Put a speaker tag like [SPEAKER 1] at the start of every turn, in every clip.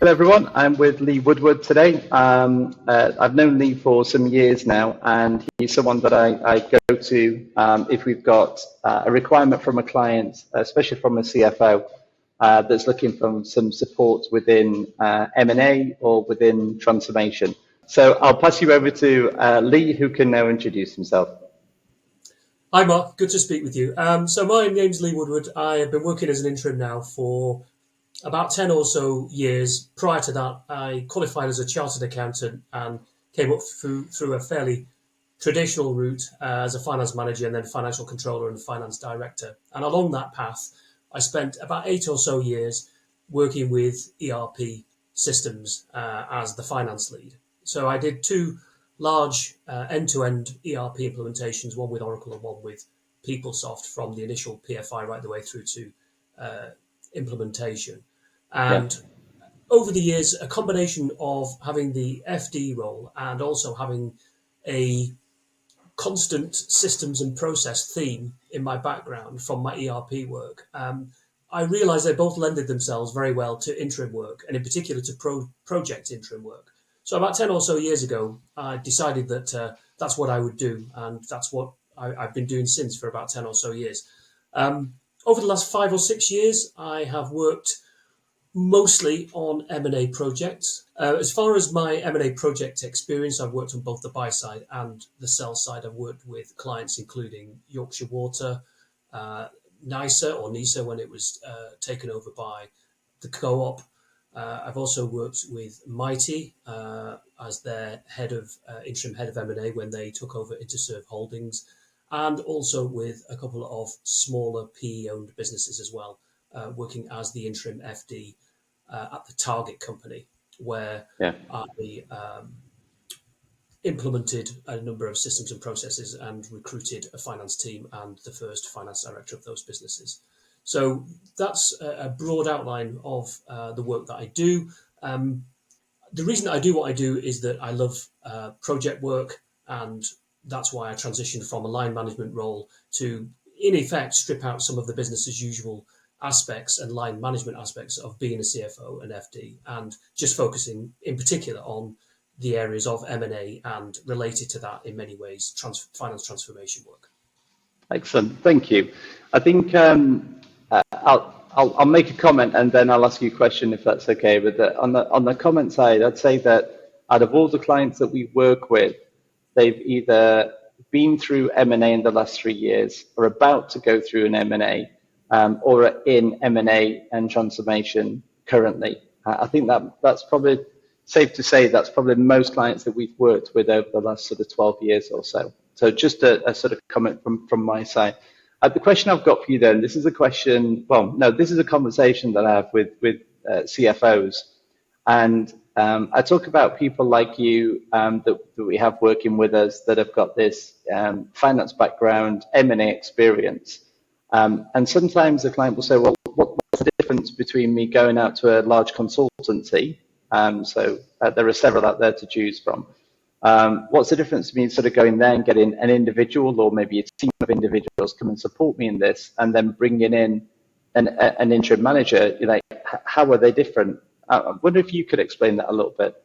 [SPEAKER 1] Hello everyone, I'm with Lee Woodward today. I've known Lee for some years now, and he's someone that I go to if we've got a requirement from a client, especially from a CFO, that's looking for some support within M&A or within transformation. So I'll pass you over to Lee, who can now introduce himself.
[SPEAKER 2] Hi Mark, good to speak with you. So my name's Lee Woodward. I have been working as an interim now for about 10 or so years. Prior to that, I qualified as a chartered accountant and came up through a fairly traditional route as a finance manager and then financial controller and finance director. And along that path, I spent about 8 or so years working with ERP systems as the finance lead. So I did two large end-to-end ERP implementations, one with Oracle and one with PeopleSoft, from the initial PFI right the way through to implementation. And over the years, a combination of having the FD role and also having a constant systems and process theme in my background from my ERP work, I realised they both lended themselves very well to interim work, and in particular to project interim work. So about 10 or so years ago, I decided that that's what I would do, and that's what I've been doing since for about 10 or so years. Over the last 5 or 6 years, I have worked mostly on M&A projects. As far as my M&A project experience, I've worked on both the buy side and the sell side. I've worked with clients including Yorkshire Water, NISA when it was taken over by the Co-op. I've also worked with Mighty as their interim head of M&A when they took over Interserve Holdings, and also with a couple of smaller PE-owned businesses as well, working as the interim FD at the target company, where I implemented a number of systems and processes and recruited a finance team and the first finance director of those businesses. So that's a broad outline of the work that I do. The reason that I do what I do is that I love project work, and that's why I transitioned from a line management role to, in effect, strip out some of the business as usual aspects and line management aspects of being a CFO and FD, and just focusing in particular on the areas of M&A and related to that in many ways, finance transformation work.
[SPEAKER 1] Excellent, thank you. I think I'll make a comment and then I'll ask you a question if that's okay. But on the comment side, I'd say that out of all the clients that we work with, they've either been through M&A in the last 3 years, or about to go through an M&A, or are in M&A and transformation currently. I think that's probably safe to say that's probably most clients that we've worked with over the last sort of 12 years or so. So just a sort of comment from my side. The question I've got for you then, this is a question, this is a conversation that I have with CFOs. And I talk about people like you that we have working with us that have got this finance background, M&A experience. And sometimes the client will say, well, what's the difference between me going out to a large consultancy? So there are several out there to choose from. What's the difference between sort of going there and getting an individual or maybe a team of individuals come and support me in this, and then bringing in an interim manager? Like, how are they different? I wonder if you could explain that a little bit.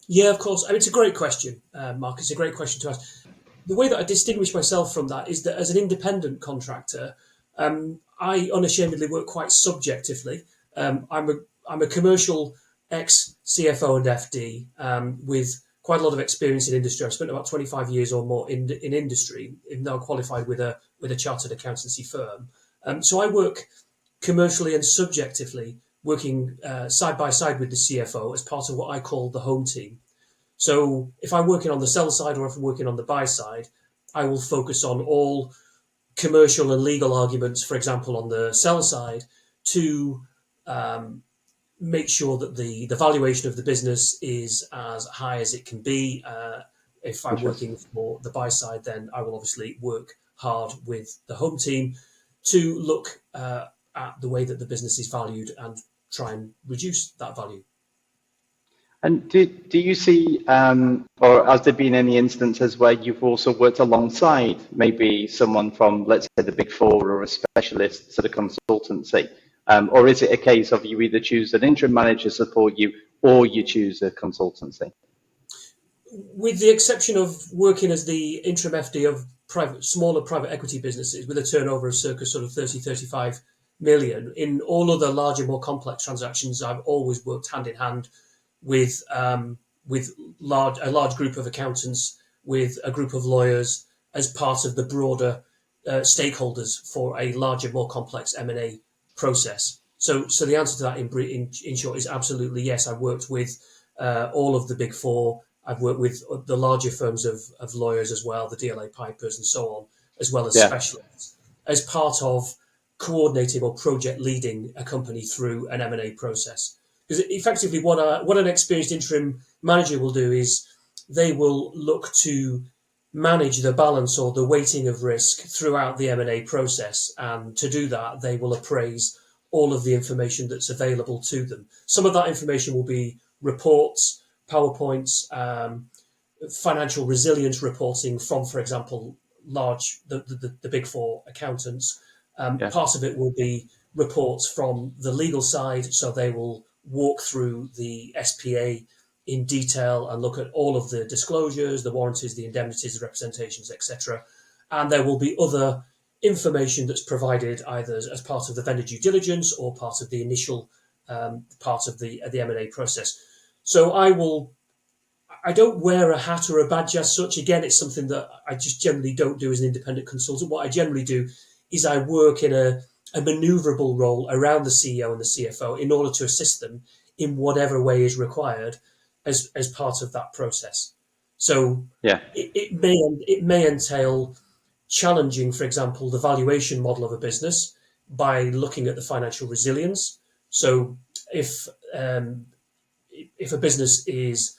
[SPEAKER 2] Yeah, of course. I mean, it's a great question, Mark. It's a great question to ask. The way that I distinguish myself from that is that as an independent contractor, I unashamedly work quite subjectively. I'm a commercial ex-CFO and FD with quite a lot of experience in industry. I've spent about 25 years or more in industry, even though I'm qualified with a chartered accountancy firm. So I work commercially and subjectively, working side by side with the CFO as part of what I call the home team. So if I'm working on the sell side or if I'm working on the buy side, I will focus on all commercial and legal arguments, for example, on the sell side, to make sure that the valuation of the business is as high as it can be. If I'm working for the buy side, then I will obviously work hard with the home team to look at the way that the business is valued and try and reduce that value.
[SPEAKER 1] And do you see, or has there been any instances where you've also worked alongside maybe someone from, let's say, the Big Four or a specialist sort of consultancy, Or is it a case of you either choose an interim manager to support you or you choose a consultancy?
[SPEAKER 2] With the exception of working as the interim FD of smaller private equity businesses with a turnover of circa sort of 30, 35 million, in all other larger, more complex transactions, I've always worked hand in hand with a large group of accountants, with a group of lawyers as part of the broader stakeholders for a larger, more complex M&A process. So the answer to that in short is absolutely yes. I've worked with all of the big four. I've worked with the larger firms of lawyers as well, the DLA Pipers and so on, as well as specialists, as part of coordinating or project leading a company through an M&A process. Because effectively what an experienced interim manager will do is they will look to manage the balance or the weighting of risk throughout the M&A process. And to do that, they will appraise all of the information that's available to them. Some of that information will be reports, PowerPoints, financial resilience reporting from, for example, the big four accountants. Part of it will be reports from the legal side, so they will walk through the SPA in detail and look at all of the disclosures, the warranties, the indemnities, the representations, etc. And there will be other information that's provided either as part of the vendor due diligence or part of the initial part of the M&A process. So I don't wear a hat or a badge as such. Again, it's something that I just generally don't do as an independent consultant. What I generally do is I work in a maneuverable role around the CEO and the CFO in order to assist them in whatever way is required as part of that process. So it may entail challenging, for example, the valuation model of a business by looking at the financial resilience. So if a business is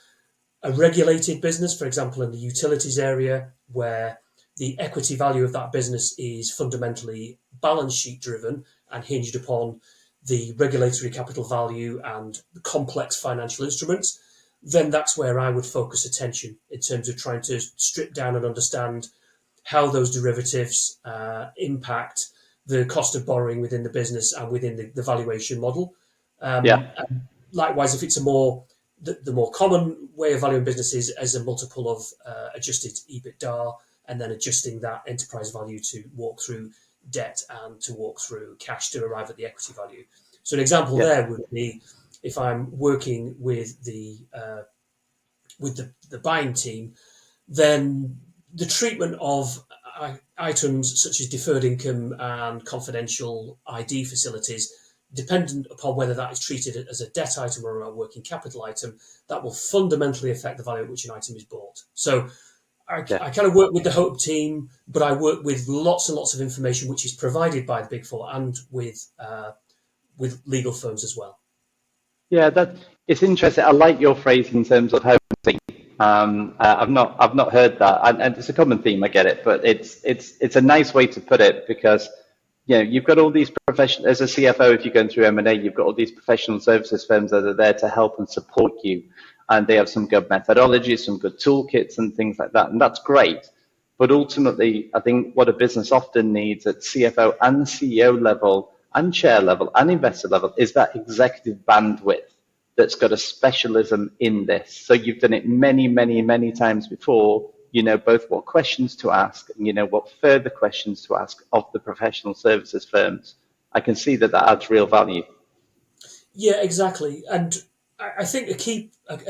[SPEAKER 2] a regulated business, for example, in the utilities area, where the equity value of that business is fundamentally balance sheet driven and hinged upon the regulatory capital value and complex financial instruments, then that's where I would focus attention in terms of trying to strip down and understand how those derivatives impact the cost of borrowing within the business and within the valuation model. And likewise, if it's the more common way of valuing businesses as a multiple of adjusted EBITDA, and then adjusting that enterprise value to walk through debt and to walk through cash to arrive at the equity value. So an example there would be if I'm working with the buying team, then the treatment of items such as deferred income and confidential ID facilities, dependent upon whether that is treated as a debt item or a working capital item, that will fundamentally affect the value at which an item is bought. So I kind of work with the Hope team, but I work with lots and lots of information which is provided by the Big Four and with legal firms as well. Yeah,
[SPEAKER 1] it's interesting. I like your phrase in terms of Hope team. I've not heard that, and it's a common theme. I get it, but it's a nice way to put it because you've got all these professional, as a CFO, if you're going through M&A, you've got all these professional services firms that are there to help and support you. And they have some good methodologies, some good toolkits and things like that. And that's great. But ultimately, I think what a business often needs at CFO and CEO level and chair level and investor level is that executive bandwidth that's got a specialism in this. So you've done it many, many, many times before. You know both what questions to ask and you know what further questions to ask of the professional services firms. I can see that adds real value.
[SPEAKER 2] Yeah, exactly. And I think a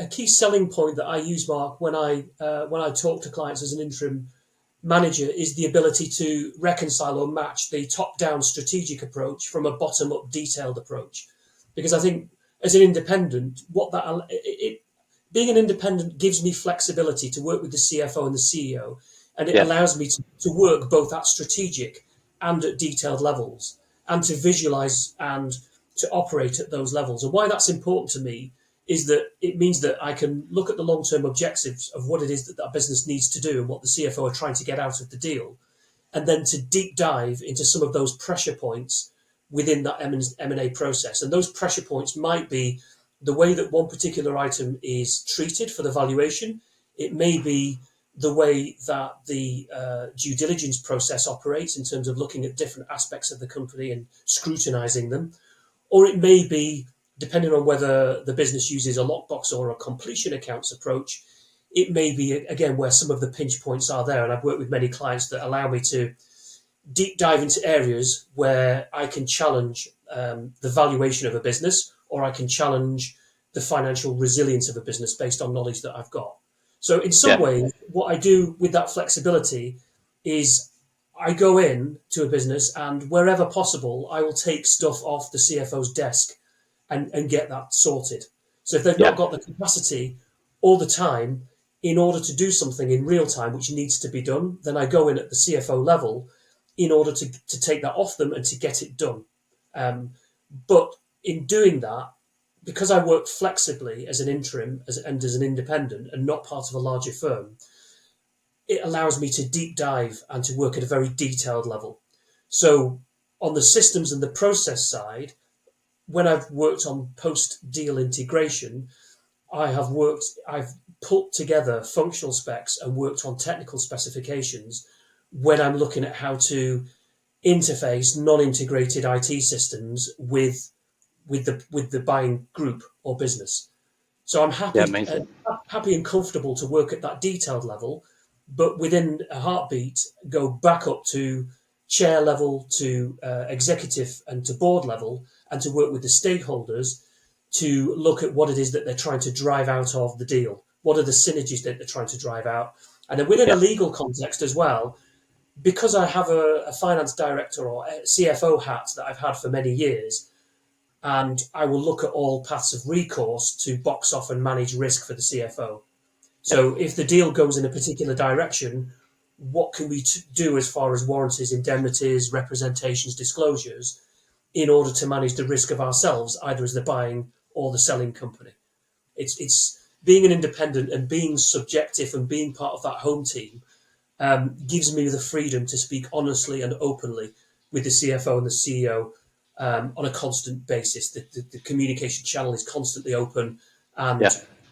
[SPEAKER 2] key selling point that I use, Mark, when I talk to clients as an interim manager is the ability to reconcile or match the top-down strategic approach from a bottom-up detailed approach. Because I think as an independent, being an independent gives me flexibility to work with the CFO and the CEO, and it allows me to work both at strategic and at detailed levels, and to visualize and to operate at those levels. And why that's important to me is that it means that I can look at the long-term objectives of what it is that that business needs to do and what the CFO are trying to get out of the deal, and then to deep dive into some of those pressure points within that M&A process. And those pressure points might be the way that one particular item is treated for the valuation. It may be the way that the due diligence process operates in terms of looking at different aspects of the company and scrutinizing them. Or it may be, depending on whether the business uses a lockbox or a completion accounts approach, it may be, again, where some of the pinch points are there. And I've worked with many clients that allow me to deep dive into areas where I can challenge the valuation of a business, or I can challenge the financial resilience of a business based on knowledge that I've got. So in some ways, what I do with that flexibility is I go in to a business, and wherever possible, I will take stuff off the CFO's desk and get that sorted. So if they've not got the capacity all the time in order to do something in real time, which needs to be done, then I go in at the CFO level in order to take that off them and to get it done. But in doing that, because I work flexibly as an interim and as an independent and not part of a larger firm, it allows me to deep dive and to work at a very detailed level. So on the systems and the process side, when I've worked on post-deal integration, I've put together functional specs and worked on technical specifications when I'm looking at how to interface non-integrated IT systems with the buying group or business. So I'm happy and comfortable to work at that detailed level, but within a heartbeat, go back up to chair level, to executive and to board level, and to work with the stakeholders to look at what it is that they're trying to drive out of the deal. What are the synergies that they're trying to drive out? And then within a legal context as well, because I have a finance director or a CFO hat that I've had for many years, and I will look at all paths of recourse to box off and manage risk for the CFO. So if the deal goes in a particular direction, what can we do as far as warranties, indemnities, representations, disclosures, in order to manage the risk of ourselves, either as the buying or the selling company? It's being an independent and being subjective and being part of that home team gives me the freedom to speak honestly and openly with the CFO and the CEO on a constant basis. The communication channel is constantly open, and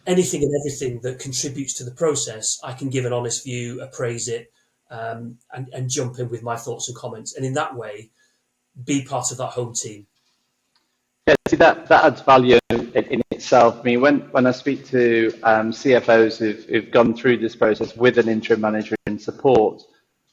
[SPEAKER 2] anything and everything that contributes to the process, I can give an honest view, appraise it, and jump in with my thoughts and comments. And in that way, be part of that home team.
[SPEAKER 1] Yeah, see, that adds value in itself. I mean, when I speak to CFOs who've gone through this process with an interim manager in support,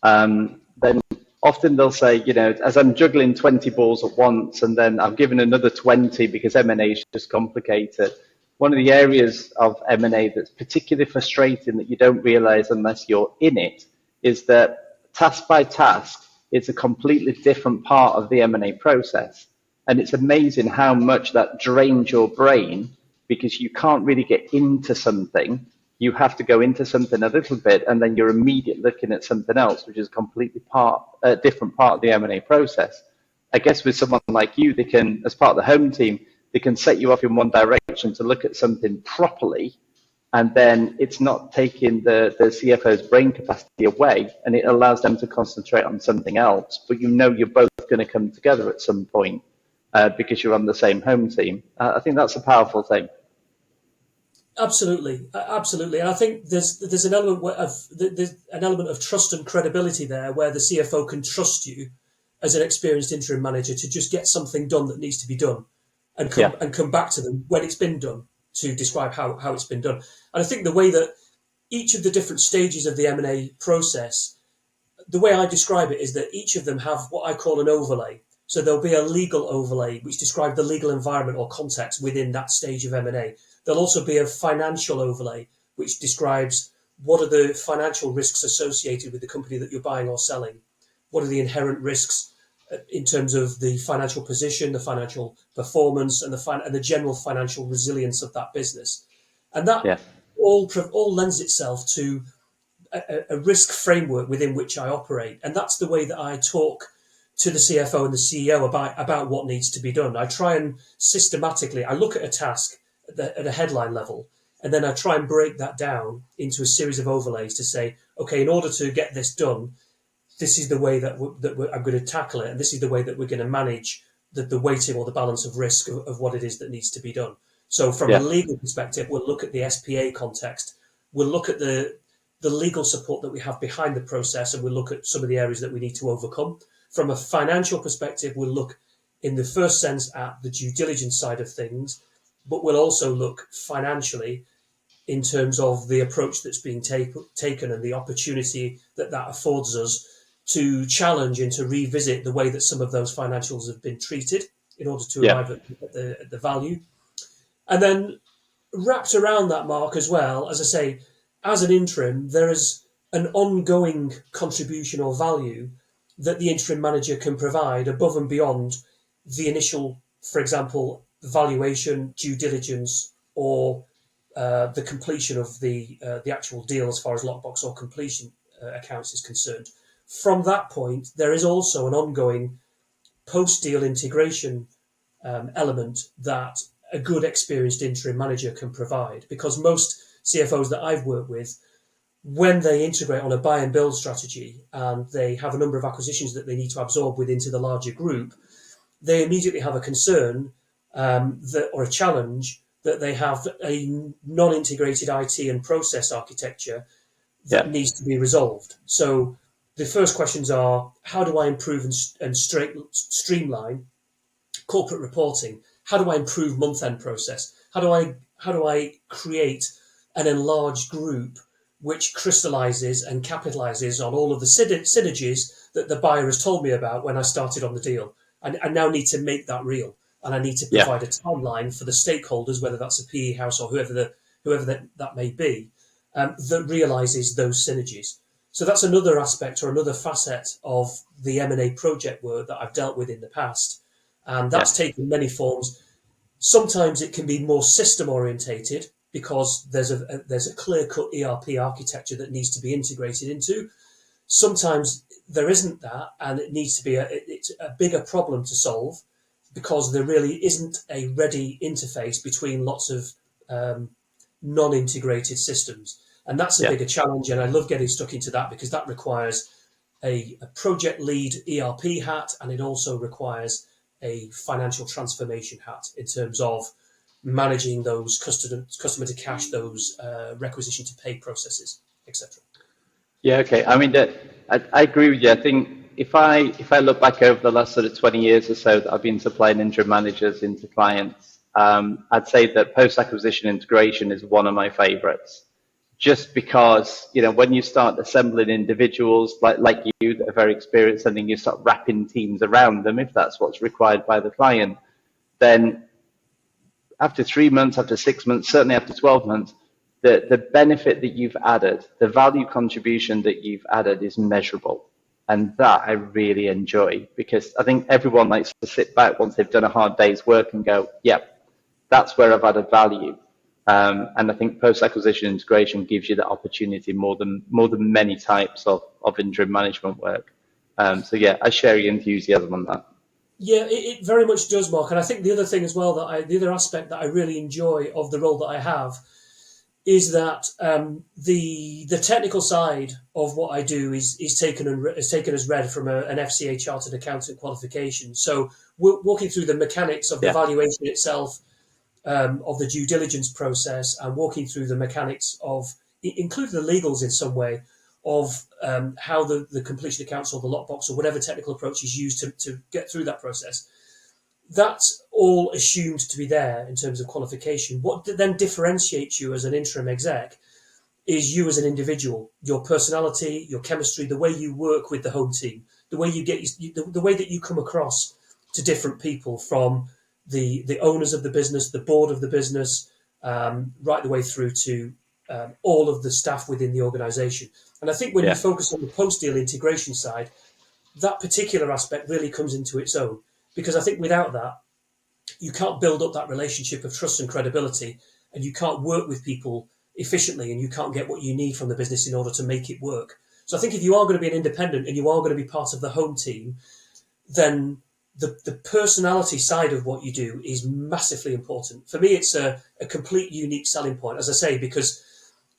[SPEAKER 1] then often they'll say, as I'm juggling 20 balls at once, and then I've given another 20 because M&A is just complicated. One of the areas of M&A that's particularly frustrating that you don't realize unless you're in it is that task by task, it's a completely different part of the M&A process. And it's amazing how much that drains your brain because you can't really get into something. You have to go into something a little bit, and then you're immediately looking at something else, which is a completely different part of the M&A process. I guess with someone like you, they can, as part of the home team, they can set you off in one direction to look at something properly, and then it's not taking the CFO's brain capacity away, and it allows them to concentrate on something else. But you're both going to come together at some point. Because you're on the same home team. I think that's a powerful thing.
[SPEAKER 2] Absolutely, and I think there's an element of trust and credibility there, where the CFO can trust you as an experienced interim manager to just get something done that needs to be done, and come back to them when it's been done to describe how it's been done. And I think the way that each of the different stages of the M&A process, the way I describe it is that each of them have what I call an overlay. So there'll be a legal overlay, which describes the legal environment or context within that stage of M&A. There'll also be a financial overlay, which describes what are the financial risks associated with the company that you're buying or selling. What are the inherent risks in terms of the financial position, the financial performance, and the general financial resilience of that business. And that all lends itself to a risk framework within which I operate. And that's the way that I talk to the CFO and the CEO about what needs to be done. I try and systematically, I look at a task at a headline level, and then I try and break that down into a series of overlays to say, okay, in order to get this done, this is the way that I'm going to tackle it, and this is the way that we're going to manage the weighting or the balance of risk of what it is that needs to be done. So from a legal perspective, we'll look at the SPA context, we'll look at the legal support that we have behind the process, and we'll look at some of the areas that we need to overcome. From a financial perspective, we'll look in the first sense at the due diligence side of things, but we'll also look financially in terms of the approach that's being taken and the opportunity that affords us to challenge and to revisit the way that some of those financials have been treated in order to arrive at the value. And then wrapped around that, Mark, as well, as I say, as an interim, there is an ongoing contribution or value that the interim manager can provide above and beyond the initial, for example, valuation, due diligence, or the completion of the actual deal as far as lockbox or completion accounts is concerned. From that point, there is also an ongoing post-deal integration element that a good experienced interim manager can provide, because most CFOs that I've worked with, when they integrate on a buy and build strategy and they have a number of acquisitions that they need to absorb into the larger group, they immediately have a concern or a challenge that they have a non-integrated IT and process architecture that needs to be resolved. So the first questions are, how do I improve and streamline corporate reporting? How do I improve month-end process? How do I create an enlarged group which crystallizes and capitalizes on all of the synergies that the buyer has told me about when I started on the deal? I now need to make that real, and I need to provide a timeline for the stakeholders, whether that's a PE house or whoever that may be, that realizes those synergies. So that's another aspect or another facet of the M&A project work that I've dealt with in the past. And that's taken many forms. Sometimes it can be more system orientated because there's a clear-cut ERP architecture that needs to be integrated into. Sometimes there isn't that, and it needs to be it's a bigger problem to solve because there really isn't a ready interface between lots of non-integrated systems. And that's a bigger challenge, and I love getting stuck into that because that requires a project lead ERP hat, and it also requires a financial transformation hat in terms of managing those customer to cash, those requisition to pay processes, etc.
[SPEAKER 1] Yeah, okay. I mean, I agree with you. I think if I look back over the last sort of 20 years or so that I've been supplying interim managers into clients, I'd say that post-acquisition integration is one of my favorites. Just because, when you start assembling individuals like you that are very experienced, and then you start wrapping teams around them, if that's what's required by the client, then after 3 months, after 6 months, certainly after 12 months, the benefit that you've added, the value contribution that you've added is measurable. And that I really enjoy, because I think everyone likes to sit back once they've done a hard day's work and go, yep, that's where I've added value. And I think post-acquisition integration gives you that opportunity more than many types of interim management work. So yeah, I share your enthusiasm on that.
[SPEAKER 2] Yeah, it very much does, Mark. And I think the other thing as well the other aspect that I really enjoy of the role that I have is that the technical side of what I do is taken as read from an FCA Chartered Accountant qualification. So we're walking through the mechanics of the valuation itself, of the due diligence process, and walking through the mechanics of, including the legals in some way, of how the completion accounts or the lockbox or whatever technical approach is used to get through that process. That's all assumed to be there in terms of qualification. What then differentiates you as an interim exec is you as an individual, your personality, your chemistry, the way you work with the home team, the way the way that you come across to different people, from the owners of the business, the board of the business, right the way through to all of the staff within the organisation. And I think when you focus on the post-deal integration side, that particular aspect really comes into its own. Because I think without that, you can't build up that relationship of trust and credibility, and you can't work with people efficiently, and you can't get what you need from the business in order to make it work. So I think if you are going to be an independent and you are going to be part of the home team, then the personality side of what you do is massively important. For me, it's a complete unique selling point, as I say, because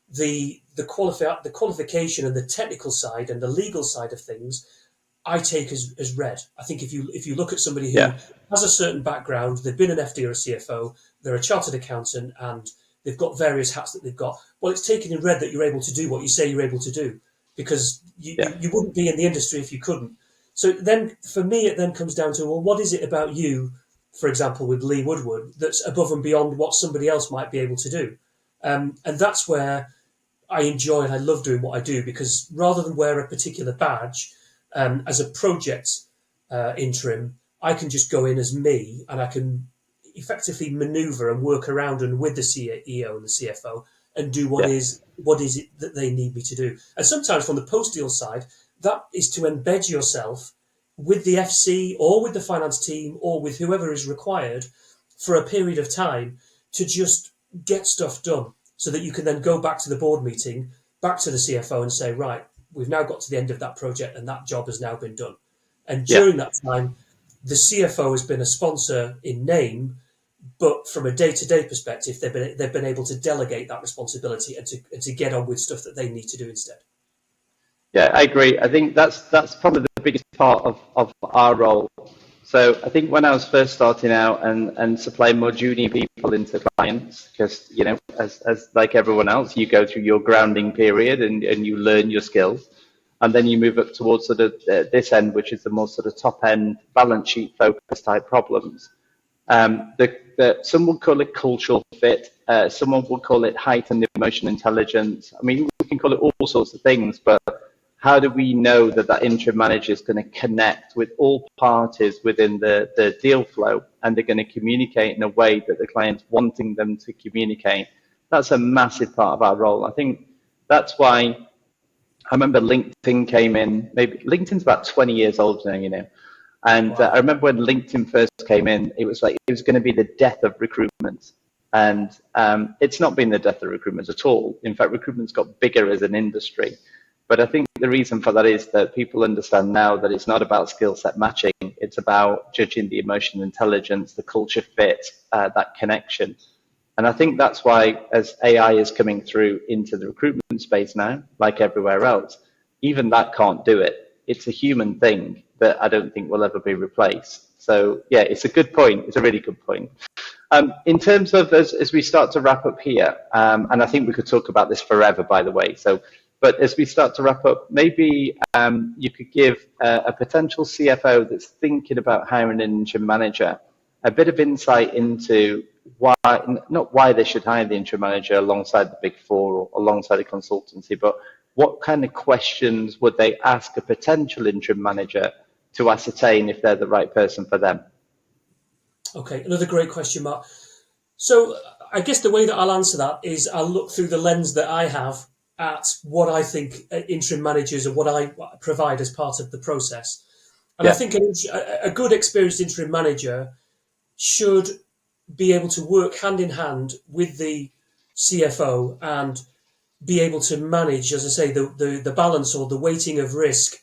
[SPEAKER 2] the qualification and the technical side and the legal side of things I take as read. I think if you look at somebody who has a certain background, they've been an FD or a CFO, they're a chartered accountant, and they've got various hats that they've got, well, it's taken in red that you're able to do what you say you're able to do, because you wouldn't be in the industry if you couldn't. So then for me, it then comes down to, well, what is it about you, for example, with Lee Woodward, that's above and beyond what somebody else might be able to do? And that's where I enjoy and I love doing what I do, because rather than wear a particular badge, as a project interim, I can just go in as me, and I can effectively maneuver and work around and with the CEO and the CFO and do what is it that they need me to do. And sometimes from the post-deal side, that is to embed yourself with the FC or with the finance team or with whoever is required for a period of time to just get stuff done, so that you can then go back to the board meeting, back to the CFO and say, right, we've now got to the end of that project and that job has now been done. And during that time, the CFO has been a sponsor in name, but from a day-to-day perspective, they've been able to delegate that responsibility and to get on with stuff that they need to do instead.
[SPEAKER 1] Yeah, I agree. I think that's probably the biggest part of our role. So I think when I was first starting out and supplying more junior people into clients, because, you know, as like everyone else, you go through your grounding period and you learn your skills. And then you move up towards sort of this end, which is the more sort of top end balance sheet focused type problems. Some would call it cultural fit. Someone would call it heightened emotional intelligence. I mean, we can call it all sorts of things, but how do we know that that interim manager is going to connect with all parties within the deal flow, and they're going to communicate in a way that the client's wanting them to communicate? That's a massive part of our role. I think that's why I remember LinkedIn came in. Maybe LinkedIn's about 20 years old now, you know. And I remember when LinkedIn first came in, it was like it was going to be the death of recruitment. And it's not been the death of recruitment at all. In fact, recruitment's got bigger as an industry. But I think the reason for that is that people understand now that it's not about skill set matching. It's about judging the emotional intelligence, the culture fit, that connection. And I think that's why, as AI is coming through into the recruitment space now, like everywhere else, even that can't do it. It's a human thing that I don't think will ever be replaced. So yeah, it's a good point. It's a really good point. In terms of as we start to wrap up here, and I think we could talk about this forever, by the way. But as we start to wrap up, maybe you could give a potential CFO that's thinking about hiring an interim manager a bit of insight into why, not why they should hire the interim manager alongside the Big Four or alongside a consultancy, but what kind of questions would they ask a potential interim manager to ascertain if they're the right person for them?
[SPEAKER 2] Okay, another great question, Mark. So I guess the way that I'll answer that is I'll look through the lens that I have at what I think interim managers and what I provide as part of the process. And I think a good experienced interim manager should be able to work hand in hand with the CFO and be able to manage, as I say, the balance or the weighting of risk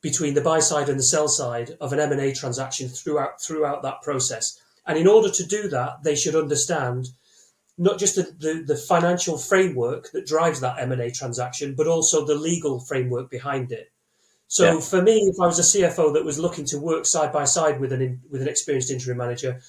[SPEAKER 2] between the buy side and the sell side of an M&A transaction throughout that process. And in order to do that, they should understand not just the financial framework that drives that M&A transaction, but also the legal framework behind it. So for me, if I was a CFO that was looking to work side by side with an experienced interim manager,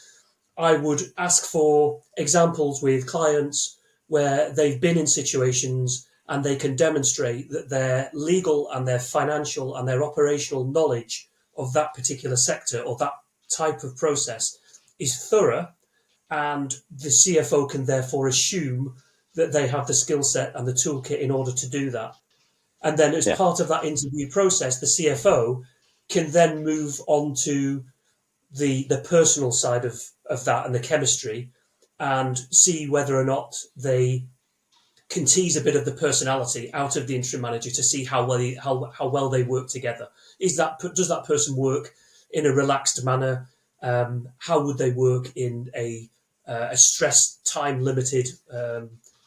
[SPEAKER 2] I would ask for examples with clients where they've been in situations and they can demonstrate that their legal and their financial and their operational knowledge of that particular sector or that type of process is thorough, and the CFO can therefore assume that they have the skill set and the toolkit in order to do that. And then as part of that interview process, the CFO can then move on to the personal side of that and the chemistry, and see whether or not they can tease a bit of the personality out of the interim manager to see how well they work together. Does that person work in a relaxed manner? How would they work in a stressed, time limited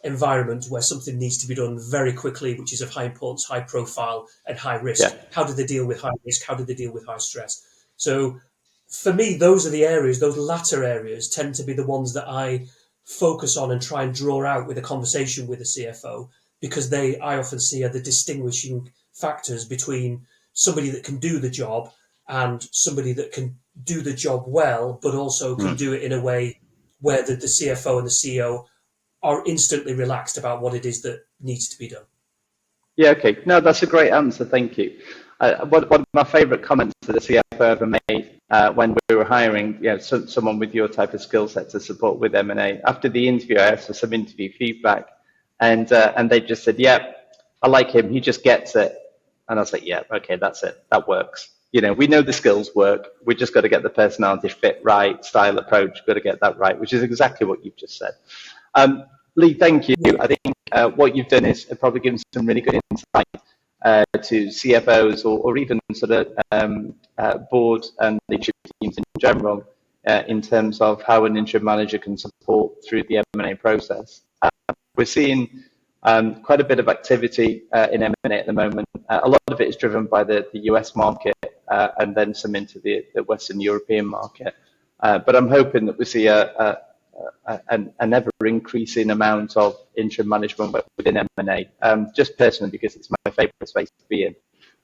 [SPEAKER 2] environment where something needs to be done very quickly, which is of high importance, high profile, and high risk? How do they deal with high risk? How do they deal with high stress? So for me, those are the areas, those latter areas tend to be the ones that I focus on and try and draw out with a conversation with the CFO, because I often see are the distinguishing factors between somebody that can do the job and somebody that can do the job well, but also can do it in a way where the CFO and the CEO are instantly relaxed about what it is that needs to be done.
[SPEAKER 1] Yeah, okay. No, that's a great answer. Thank you. one of my favourite comments that the CFO ever made when we were hiring, someone with your type of skill set to support with M&A. After the interview, I asked for some interview feedback, and they just said, "Yeah, I like him. He just gets it." And I was like, "Yeah, okay, that's it. That works. We know the skills work. We just got to get the personality fit right, style, approach. Got to get that right," which is exactly what you've just said. Lee, thank you. I think what you've done is probably given some really good insight to CFOs or even sort of board and leadership teams in general in terms of how an interim manager can support through the M&A process. We're seeing quite a bit of activity in M&A at the moment. A lot of it is driven by the US market and then some into the Western European market. But I'm hoping that we see an ever-increasing amount of interim management within M&A, just personally because it's my favourite space to be in.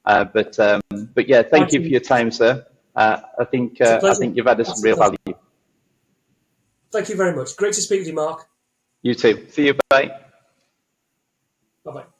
[SPEAKER 1] But yeah, thank you for your time, sir. I think you've added some real value.
[SPEAKER 2] Thank you very much. Great to speak with you, Mark.
[SPEAKER 1] You too. See you. Bye.
[SPEAKER 2] Bye-bye.